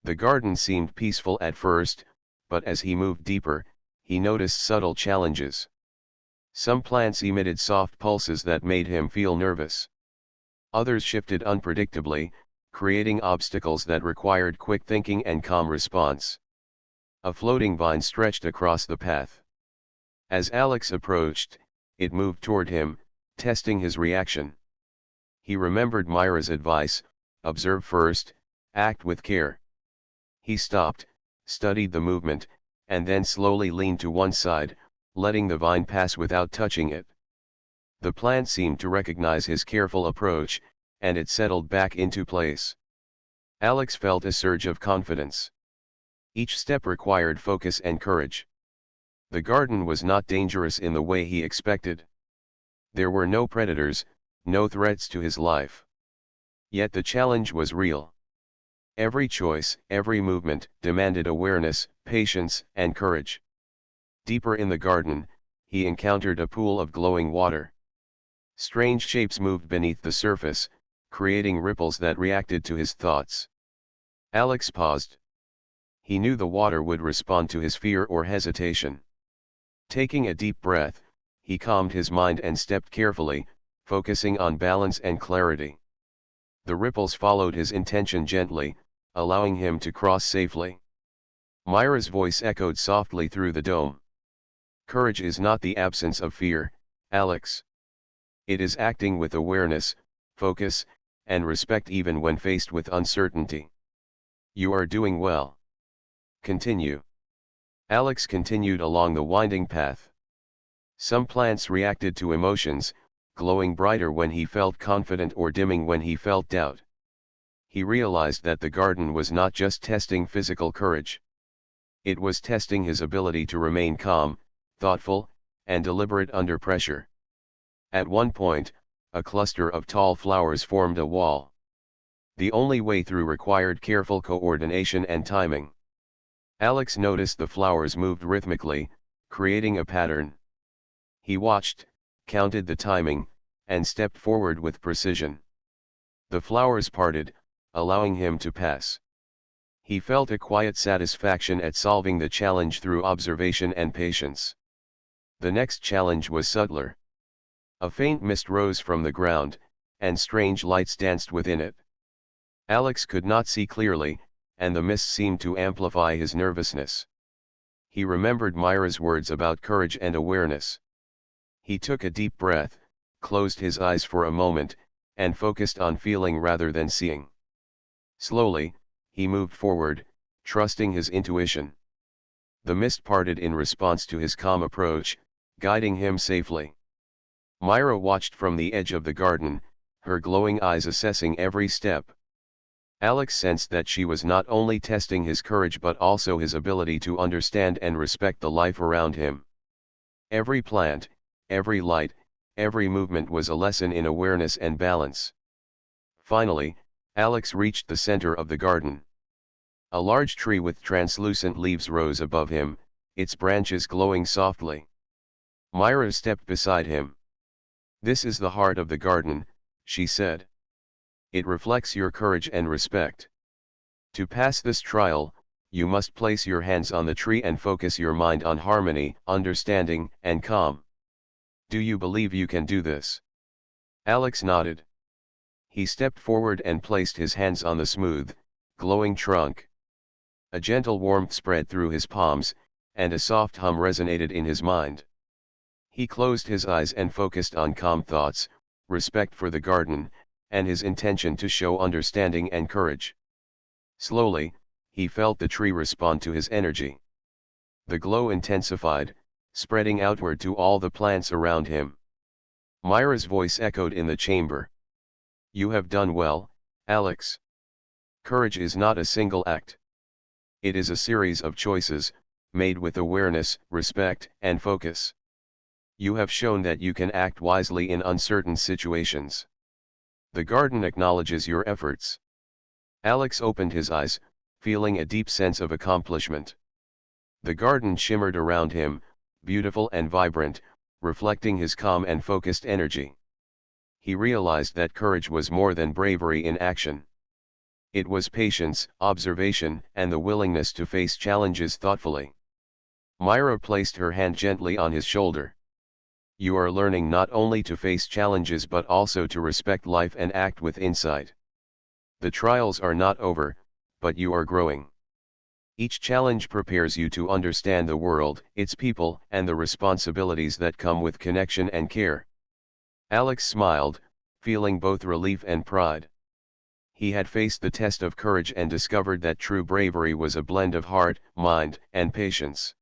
The garden seemed peaceful at first, but as he moved deeper, he noticed subtle challenges. Some plants emitted soft pulses that made him feel nervous. Others shifted unpredictably, creating obstacles that required quick thinking and calm response. A floating vine stretched across the path. As Alex approached, it moved toward him, testing his reaction. He remembered Myra's advice, observe first, act with care. He stopped, studied the movement, and then slowly leaned to one side, letting the vine pass without touching it. The plant seemed to recognize his careful approach, and it settled back into place. Alex felt a surge of confidence. Each step required focus and courage. The garden was not dangerous in the way he expected. There were no predators, no threats to his life. Yet the challenge was real. Every choice, every movement, demanded awareness, patience, and courage. Deeper in the garden, he encountered a pool of glowing water. Strange shapes moved beneath the surface, creating ripples that reacted to his thoughts. Alex paused. He knew the water would respond to his fear or hesitation. Taking a deep breath, he calmed his mind and stepped carefully, focusing on balance and clarity. The ripples followed his intention gently, allowing him to cross safely. Myra's voice echoed softly through the dome. Courage is not the absence of fear, Alex. It is acting with awareness, focus, and respect even when faced with uncertainty. You are doing well. Continue. Alex continued along the winding path. Some plants reacted to emotions, glowing brighter when he felt confident or dimming when he felt doubt. He realized that the garden was not just testing physical courage. It was testing his ability to remain calm, thoughtful, and deliberate under pressure. At one point, a cluster of tall flowers formed a wall. The only way through required careful coordination and timing. Alex noticed the flowers moved rhythmically, creating a pattern. He watched, counted the timing, and stepped forward with precision. The flowers parted, allowing him to pass. He felt a quiet satisfaction at solving the challenge through observation and patience. The next challenge was subtler. A faint mist rose from the ground, and strange lights danced within it. Alex could not see clearly, and the mist seemed to amplify his nervousness. He remembered Myra's words about courage and awareness. He took a deep breath, closed his eyes for a moment, and focused on feeling rather than seeing. Slowly, he moved forward, trusting his intuition. The mist parted in response to his calm approach, guiding him safely. Myra watched from the edge of the garden, her glowing eyes assessing every step. Alex sensed that she was not only testing his courage but also his ability to understand and respect the life around him. Every plant, every light, every movement was a lesson in awareness and balance. Finally, Alex reached the center of the garden. A large tree with translucent leaves rose above him, its branches glowing softly. Myra stepped beside him. "This is the heart of the garden," she said. "It reflects your courage and respect. To pass this trial, you must place your hands on the tree and focus your mind on harmony, understanding, and calm. Do you believe you can do this?" Alex nodded. He stepped forward and placed his hands on the smooth, glowing trunk. A gentle warmth spread through his palms, and a soft hum resonated in his mind. He closed his eyes and focused on calm thoughts, respect for the garden, and his intention to show understanding and courage. Slowly, he felt the tree respond to his energy. The glow intensified, spreading outward to all the plants around him. Myra's voice echoed in the chamber. "You have done well, Alex. Courage is not a single act. It is a series of choices, made with awareness, respect, and focus. You have shown that you can act wisely in uncertain situations. The garden acknowledges your efforts." Alex opened his eyes, feeling a deep sense of accomplishment. The garden shimmered around him, beautiful and vibrant, reflecting his calm and focused energy. He realized that courage was more than bravery in action. It was patience, observation, and the willingness to face challenges thoughtfully. Myra placed her hand gently on his shoulder. "You are learning not only to face challenges but also to respect life and act with insight. The trials are not over, but you are growing. Each challenge prepares you to understand the world, its people, and the responsibilities that come with connection and care." Alex smiled, feeling both relief and pride. He had faced the test of courage and discovered that true bravery was a blend of heart, mind, and patience.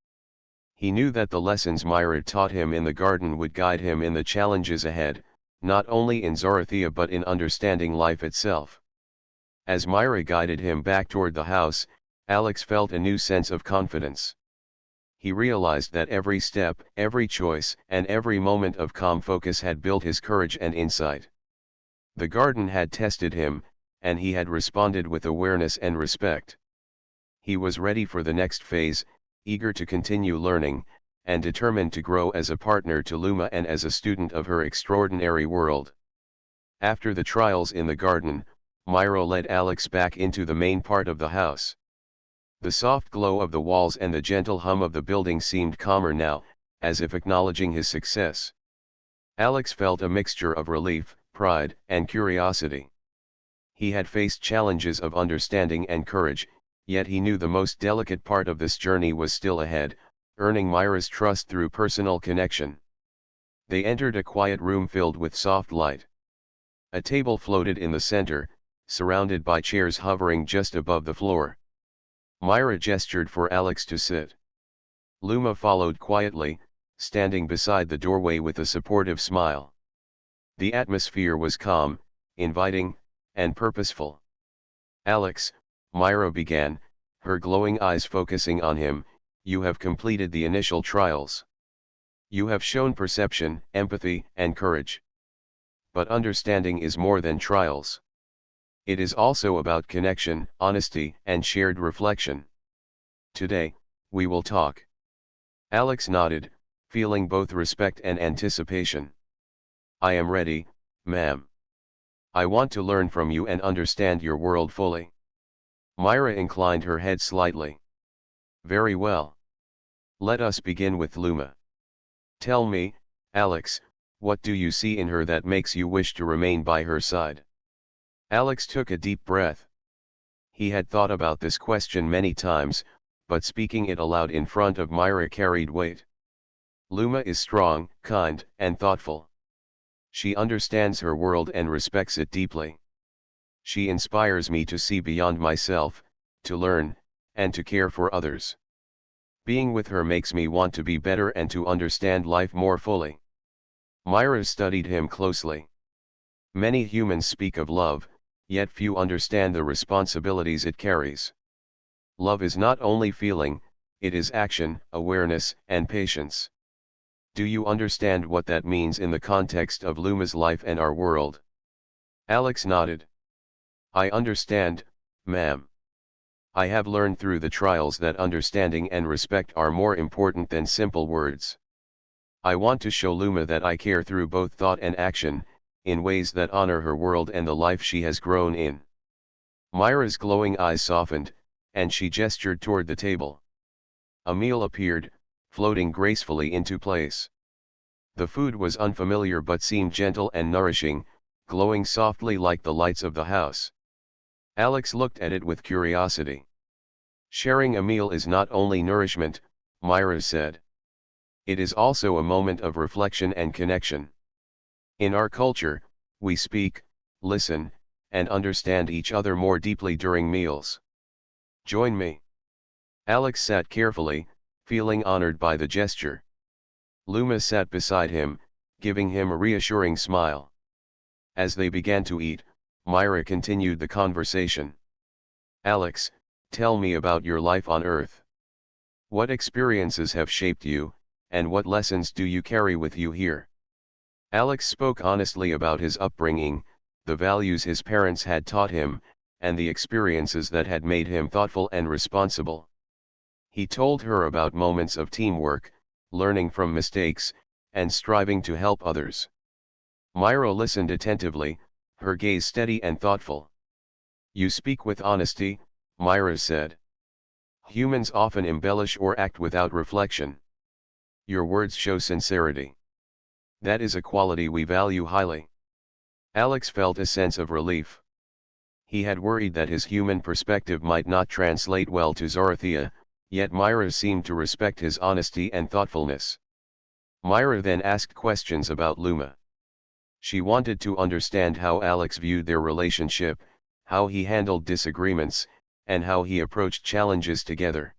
He knew that the lessons Myra taught him in the garden would guide him in the challenges ahead, not only in Zorothea but in understanding life itself. As Myra guided him back toward the house, Alex felt a new sense of confidence. He realized that every step, every choice, and every moment of calm focus had built his courage and insight. The garden had tested him, and he had responded with awareness and respect. He was ready for the next phase, eager to continue learning, and determined to grow as a partner to Luma and as a student of her extraordinary world. After the trials in the garden, Myra led Alex back into the main part of the house. The soft glow of the walls and the gentle hum of the building seemed calmer now, as if acknowledging his success. Alex felt a mixture of relief, pride, and curiosity. He had faced challenges of understanding and courage, yet he knew the most delicate part of this journey was still ahead, earning Myra's trust through personal connection. They entered a quiet room filled with soft light. A table floated in the center, surrounded by chairs hovering just above the floor. Myra gestured for Alex to sit. Luma followed quietly, standing beside the doorway with a supportive smile. The atmosphere was calm, inviting, and purposeful. "Alex," Myra began, her glowing eyes focusing on him, "you have completed the initial trials. You have shown perception, empathy, and courage. But understanding is more than trials. It is also about connection, honesty, and shared reflection. Today, we will talk." Alex nodded, feeling both respect and anticipation. "I am ready, ma'am. I want to learn from you and understand your world fully." Myra inclined her head slightly. "Very well. Let us begin with Luma. Tell me, Alex, what do you see in her that makes you wish to remain by her side?" Alex took a deep breath. He had thought about this question many times, but speaking it aloud in front of Myra carried weight. "Luma is strong, kind, and thoughtful. She understands her world and respects it deeply. She inspires me to see beyond myself, to learn, and to care for others. Being with her makes me want to be better and to understand life more fully." Myra studied him closely. Many humans speak of love, yet few understand the responsibilities it carries. Love is not only feeling, it is action, awareness, and patience. Do you understand what that means in the context of Luma's life and our world? Alex nodded. "I understand, ma'am. I have learned through the trials that understanding and respect are more important than simple words. I want to show Luma that I care through both thought and action, in ways that honor her world and the life she has grown in." Myra's glowing eyes softened, and she gestured toward the table. A meal appeared, floating gracefully into place. The food was unfamiliar but seemed gentle and nourishing, glowing softly like the lights of the house. Alex looked at it with curiosity. "Sharing a meal is not only nourishment," Myra said. "It is also a moment of reflection and connection. In our culture, we speak, listen, and understand each other more deeply during meals. Join me." Alex sat carefully, feeling honored by the gesture. Luma sat beside him, giving him a reassuring smile. As they began to eat, Myra continued the conversation. "Alex, tell me about your life on Earth. What experiences have shaped you, and what lessons do you carry with you here?" Alex spoke honestly about his upbringing, the values his parents had taught him, and the experiences that had made him thoughtful and responsible. He told her about moments of teamwork, learning from mistakes, and striving to help others. Myra listened attentively, her gaze steady and thoughtful. "You speak with honesty," Myra said. "Humans often embellish or act without reflection. Your words show sincerity. That is a quality we value highly." Alex felt a sense of relief. He had worried that his human perspective might not translate well to Zorothea, yet Myra seemed to respect his honesty and thoughtfulness. Myra then asked questions about Luma. She wanted to understand how Alex viewed their relationship, how he handled disagreements, and how he approached challenges together.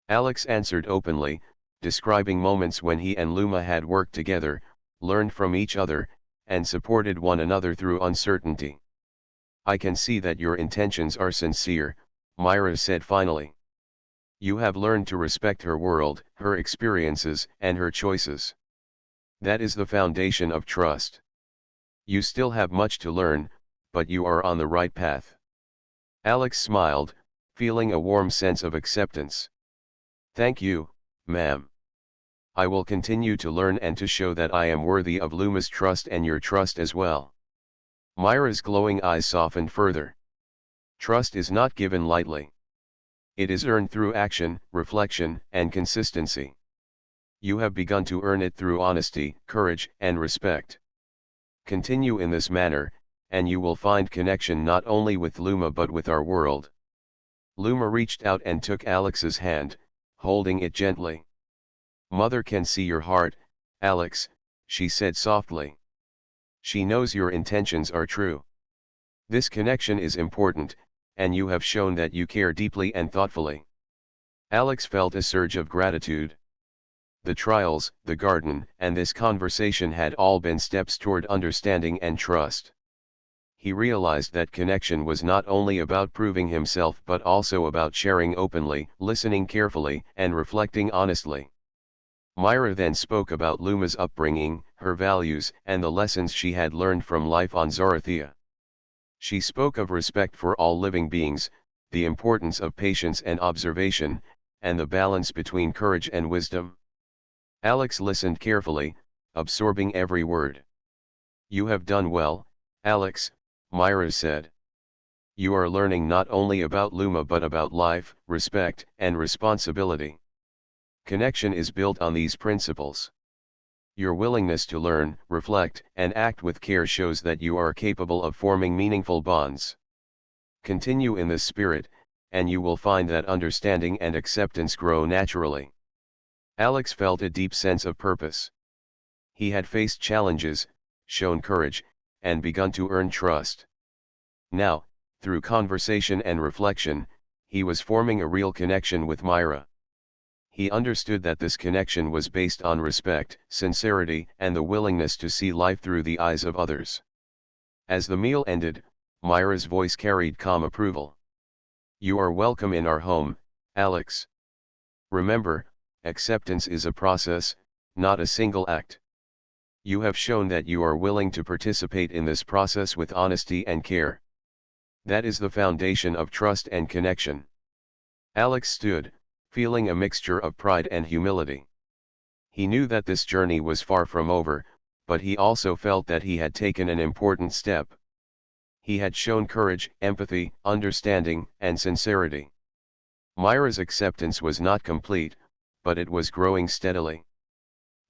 Alex answered openly, describing moments when he and Luma had worked together, learned from each other, and supported one another through uncertainty. "I can see that your intentions are sincere," Myra said finally. "You have learned to respect her world, her experiences, and her choices. That is the foundation of trust. You still have much to learn, but you are on the right path." Alex smiled, feeling a warm sense of acceptance. "Thank you, ma'am. I will continue to learn and to show that I am worthy of Luma's trust and your trust as well." Myra's glowing eyes softened further. "Trust is not given lightly. It is earned through action, reflection, and consistency. You have begun to earn it through honesty, courage, and respect. Continue in this manner, and you will find connection not only with Luma but with our world." Luma reached out and took Alex's hand, holding it gently. "Mother can see your heart, Alex," she said softly. "She knows your intentions are true. This connection is important, and you have shown that you care deeply and thoughtfully." Alex felt a surge of gratitude. The trials, the garden, and this conversation had all been steps toward understanding and trust. He realized that connection was not only about proving himself but also about sharing openly, listening carefully, and reflecting honestly. Myra then spoke about Luma's upbringing, her values, and the lessons she had learned from life on Zorothea. She spoke of respect for all living beings, the importance of patience and observation, and the balance between courage and wisdom. Alex listened carefully, absorbing every word. "You have done well, Alex," Myra said. "You are learning not only about Luma but about life, respect, and responsibility. Connection is built on these principles. Your willingness to learn, reflect, and act with care shows that you are capable of forming meaningful bonds. Continue in this spirit, and you will find that understanding and acceptance grow naturally." Alex felt a deep sense of purpose. He had faced challenges, shown courage, and begun to earn trust. Now, through conversation and reflection, he was forming a real connection with Myra. He understood that this connection was based on respect, sincerity, and the willingness to see life through the eyes of others. As the meal ended, Myra's voice carried calm approval. "You are welcome in our home, Alex. Remember, acceptance is a process, not a single act. You have shown that you are willing to participate in this process with honesty and care. That is the foundation of trust and connection." Alex stood, feeling a mixture of pride and humility. He knew that this journey was far from over, but he also felt that he had taken an important step. He had shown courage, empathy, understanding, and sincerity. Myra's acceptance was not complete, but it was growing steadily.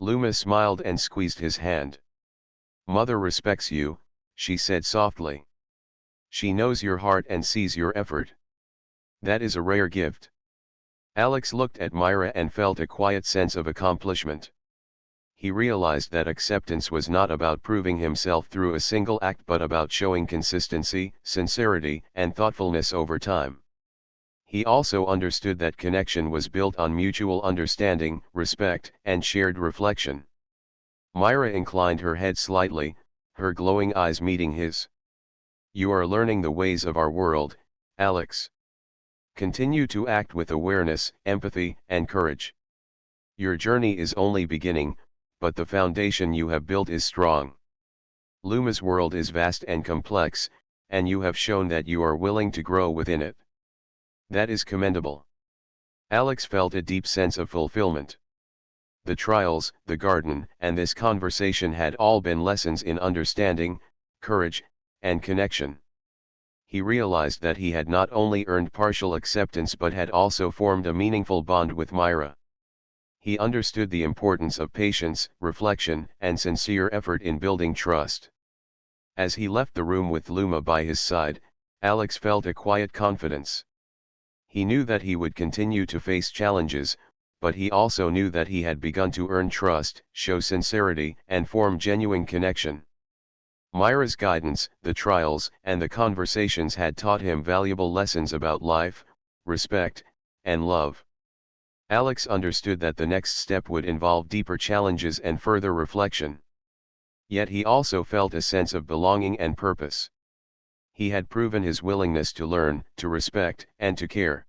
Luma smiled and squeezed his hand. "Mother respects you," she said softly. "She knows your heart and sees your effort. That is a rare gift." Alex looked at Myra and felt a quiet sense of accomplishment. He realized that acceptance was not about proving himself through a single act but about showing consistency, sincerity, and thoughtfulness over time. He also understood that connection was built on mutual understanding, respect, and shared reflection. Myra inclined her head slightly, her glowing eyes meeting his. "You are learning the ways of our world, Alex. Continue to act with awareness, empathy, and courage. Your journey is only beginning, but the foundation you have built is strong. Luma's world is vast and complex, and you have shown that you are willing to grow within it. That is commendable." Alex felt a deep sense of fulfillment. The trials, the garden, and this conversation had all been lessons in understanding, courage, and connection. He realized that he had not only earned partial acceptance but had also formed a meaningful bond with Myra. He understood the importance of patience, reflection, and sincere effort in building trust. As he left the room with Luma by his side, Alex felt a quiet confidence. He knew that he would continue to face challenges, but he also knew that he had begun to earn trust, show sincerity, and form genuine connection. Myra's guidance, the trials, and the conversations had taught him valuable lessons about life, respect, and love. Alex understood that the next step would involve deeper challenges and further reflection. Yet he also felt a sense of belonging and purpose. He had proven his willingness to learn, to respect, and to care.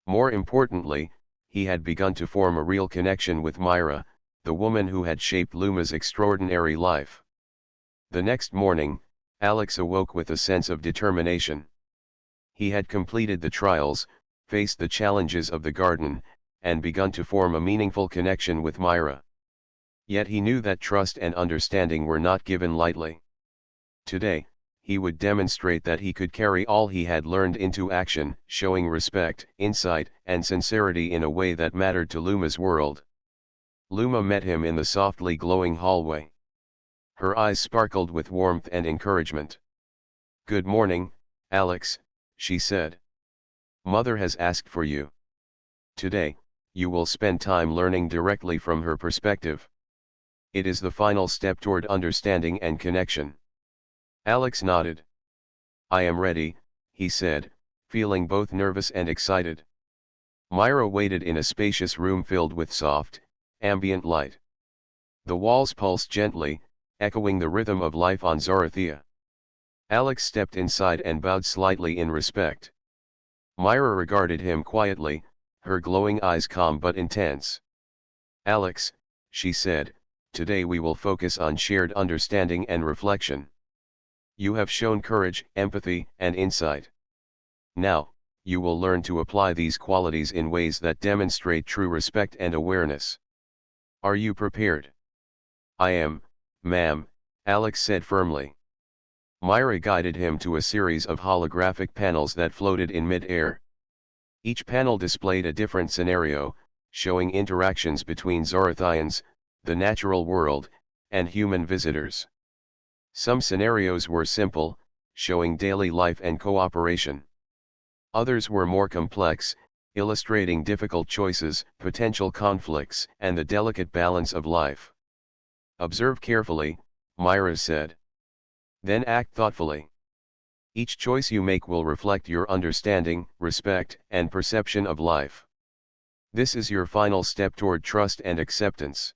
More importantly, he had begun to form a real connection with Myra, the woman who had shaped Luma's extraordinary life. The next morning, Alex awoke with a sense of determination. He had completed the trials, faced the challenges of the garden, and begun to form a meaningful connection with Myra. Yet he knew that trust and understanding were not given lightly. Today, he would demonstrate that he could carry all he had learned into action, showing respect, insight, and sincerity in a way that mattered to Luma's world. Luma met him in the softly glowing hallway. Her eyes sparkled with warmth and encouragement. "Good morning, Alex," she said. "Mother has asked for you. Today, you will spend time learning directly from her perspective. It is the final step toward understanding and connection." Alex nodded. "I am ready," he said, feeling both nervous and excited. Myra waited in a spacious room filled with soft, ambient light. The walls pulsed gently, echoing the rhythm of life on Zorothea. Alex stepped inside and bowed slightly in respect. Myra regarded him quietly, her glowing eyes calm but intense. "Alex," she said, "today we will focus on shared understanding and reflection. You have shown courage, empathy, and insight. Now, you will learn to apply these qualities in ways that demonstrate true respect and awareness. Are you prepared?" "I am, ma'am," Alex said firmly. Myra guided him to a series of holographic panels that floated in mid-air. Each panel displayed a different scenario, showing interactions between Zorotheans, the natural world, and human visitors. Some scenarios were simple, showing daily life and cooperation. Others were more complex, illustrating difficult choices, potential conflicts, and the delicate balance of life. "Observe carefully," Myra said. "Then act thoughtfully. Each choice you make will reflect your understanding, respect, and perception of life. This is your final step toward trust and acceptance."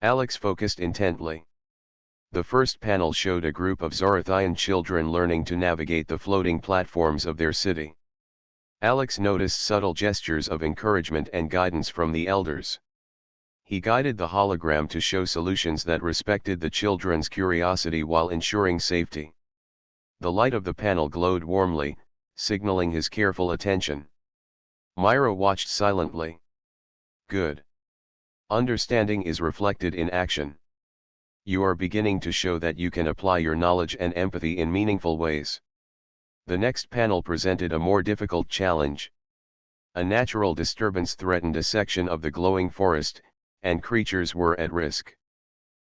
Alex focused intently. The first panel showed a group of Zorothean children learning to navigate the floating platforms of their city. Alex noticed subtle gestures of encouragement and guidance from the elders. He guided the hologram to show solutions that respected the children's curiosity while ensuring safety. The light of the panel glowed warmly, signaling his careful attention. Myra watched silently. "Good. Understanding is reflected in action. You are beginning to show that you can apply your knowledge and empathy in meaningful ways." The next panel presented a more difficult challenge. A natural disturbance threatened a section of the glowing forest, and creatures were at risk.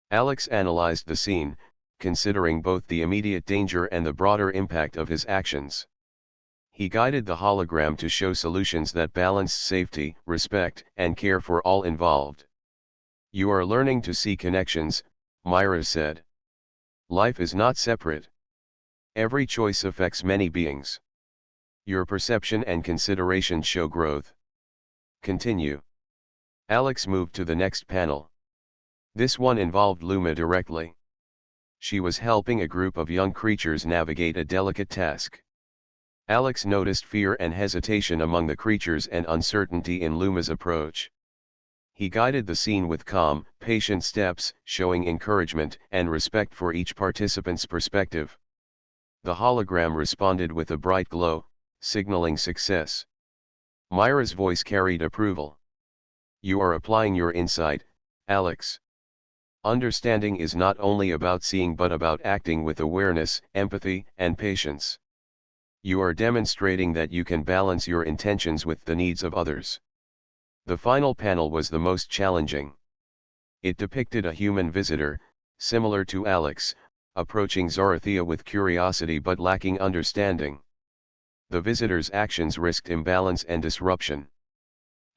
Alex analyzed the scene, considering both the immediate danger and the broader impact of his actions. He guided the hologram to show solutions that balanced safety, respect, and care for all involved. "You are learning to see connections," Myra said. "Life is not separate. Every choice affects many beings. Your perception and consideration show growth. Continue." Alex moved to the next panel. This one involved Luma directly. She was helping a group of young creatures navigate a delicate task. Alex noticed fear and hesitation among the creatures and uncertainty in Luma's approach. He guided the scene with calm, patient steps, showing encouragement and respect for each participant's perspective. The hologram responded with a bright glow, signaling success. Myra's voice carried approval. "You are applying your insight, Alex. Understanding is not only about seeing but about acting with awareness, empathy, and patience. You are demonstrating that you can balance your intentions with the needs of others." The final panel was the most challenging. It depicted a human visitor, similar to Alex, approaching Zorothea with curiosity but lacking understanding. The visitor's actions risked imbalance and disruption.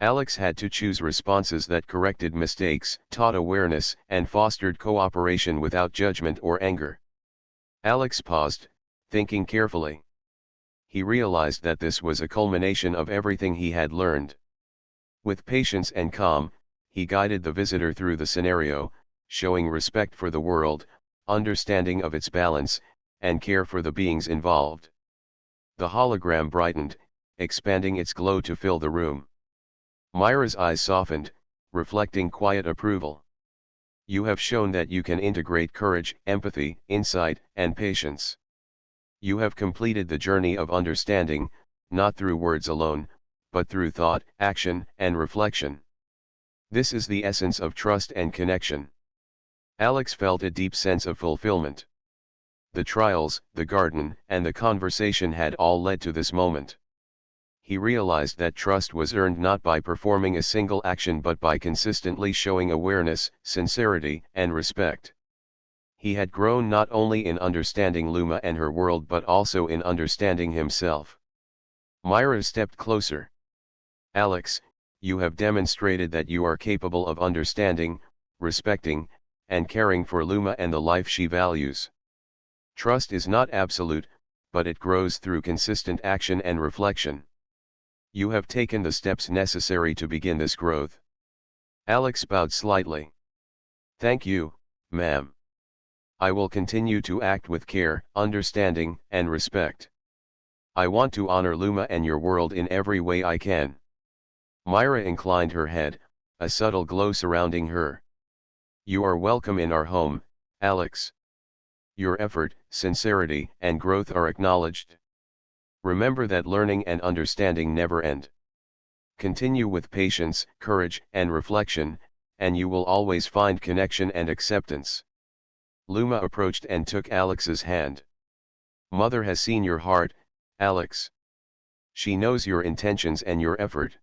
Alex had to choose responses that corrected mistakes, taught awareness, and fostered cooperation without judgment or anger. Alex paused, thinking carefully. He realized that this was a culmination of everything he had learned. With patience and calm, he guided the visitor through the scenario, showing respect for the world, understanding of its balance, and care for the beings involved. The hologram brightened, expanding its glow to fill the room. Myra's eyes softened, reflecting quiet approval. You have shown that you can integrate courage, empathy, insight, and patience. You have completed the journey of understanding, not through words alone, but through thought, action, and reflection. This is the essence of trust and connection. Alex felt a deep sense of fulfillment. The trials, the garden, and the conversation had all led to this moment. He realized that trust was earned not by performing a single action but by consistently showing awareness, sincerity, and respect. He had grown not only in understanding Luma and her world but also in understanding himself. Myra stepped closer. Alex, you have demonstrated that you are capable of understanding, respecting, and caring for Luma and the life she values. Trust is not absolute, but it grows through consistent action and reflection. You have taken the steps necessary to begin this growth. Alex bowed slightly. Thank you, ma'am. I will continue to act with care, understanding, and respect. I want to honor Luma and your world in every way I can. Myra inclined her head, a subtle glow surrounding her. You are welcome in our home, Alex. Your effort, sincerity, and growth are acknowledged. Remember that learning and understanding never end. Continue with patience, courage, and reflection, and you will always find connection and acceptance. Luma approached and took Alex's hand. Mother has seen your heart, Alex. She knows your intentions and your effort.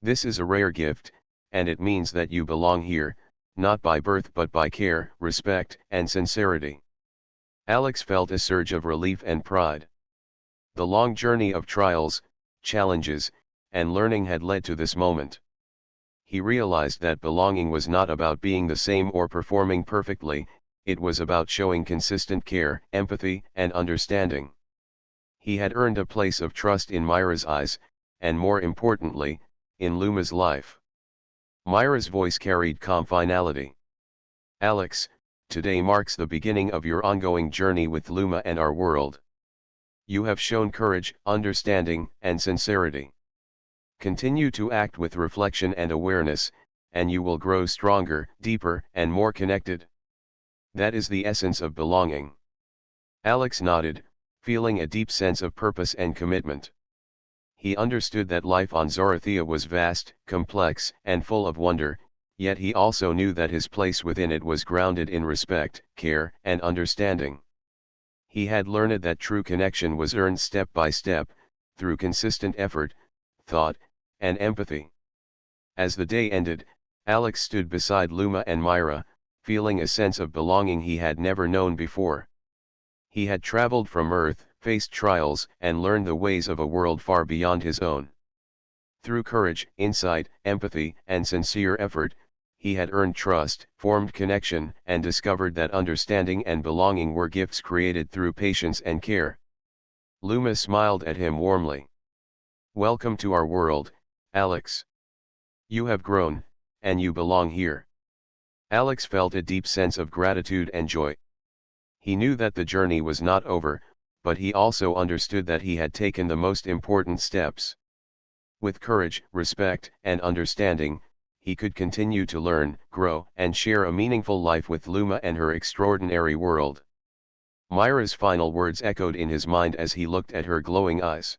This is a rare gift, and it means that you belong here, not by birth but by care, respect, and sincerity. Alex felt a surge of relief and pride. The long journey of trials, challenges, and learning had led to this moment. He realized that belonging was not about being the same or performing perfectly, it was about showing consistent care, empathy, and understanding. He had earned a place of trust in Myra's eyes, and more importantly, in Luma's life. Myra's voice carried calm finality. Alex, today marks the beginning of your ongoing journey with Luma and our world. You have shown courage, understanding, and sincerity. Continue to act with reflection and awareness, and you will grow stronger, deeper, and more connected. That is the essence of belonging. Alex nodded, feeling a deep sense of purpose and commitment. He understood that life on Zorothea was vast, complex, and full of wonder, yet he also knew that his place within it was grounded in respect, care, and understanding. He had learned that true connection was earned step by step, through consistent effort, thought, and empathy. As the day ended, Alex stood beside Luma and Myra, feeling a sense of belonging he had never known before. He had traveled from Earth, faced trials, and learned the ways of a world far beyond his own. Through courage, insight, empathy, and sincere effort, he had earned trust, formed connection, and discovered that understanding and belonging were gifts created through patience and care. Luma smiled at him warmly. Welcome to our world, Alex. You have grown, and you belong here. Alex felt a deep sense of gratitude and joy. He knew that the journey was not over, but he also understood that he had taken the most important steps. With courage, respect, and understanding, he could continue to learn, grow, and share a meaningful life with Luma and her extraordinary world. Myra's final words echoed in his mind as he looked at her glowing eyes.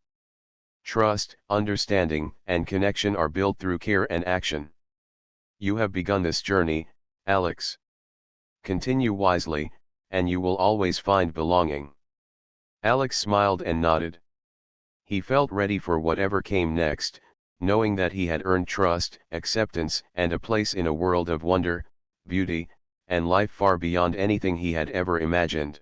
Trust, understanding, and connection are built through care and action. You have begun this journey, Alex. Continue wisely, and you will always find belonging. Alex smiled and nodded. He felt ready for whatever came next, knowing that he had earned trust, acceptance, and a place in a world of wonder, beauty, and life far beyond anything he had ever imagined.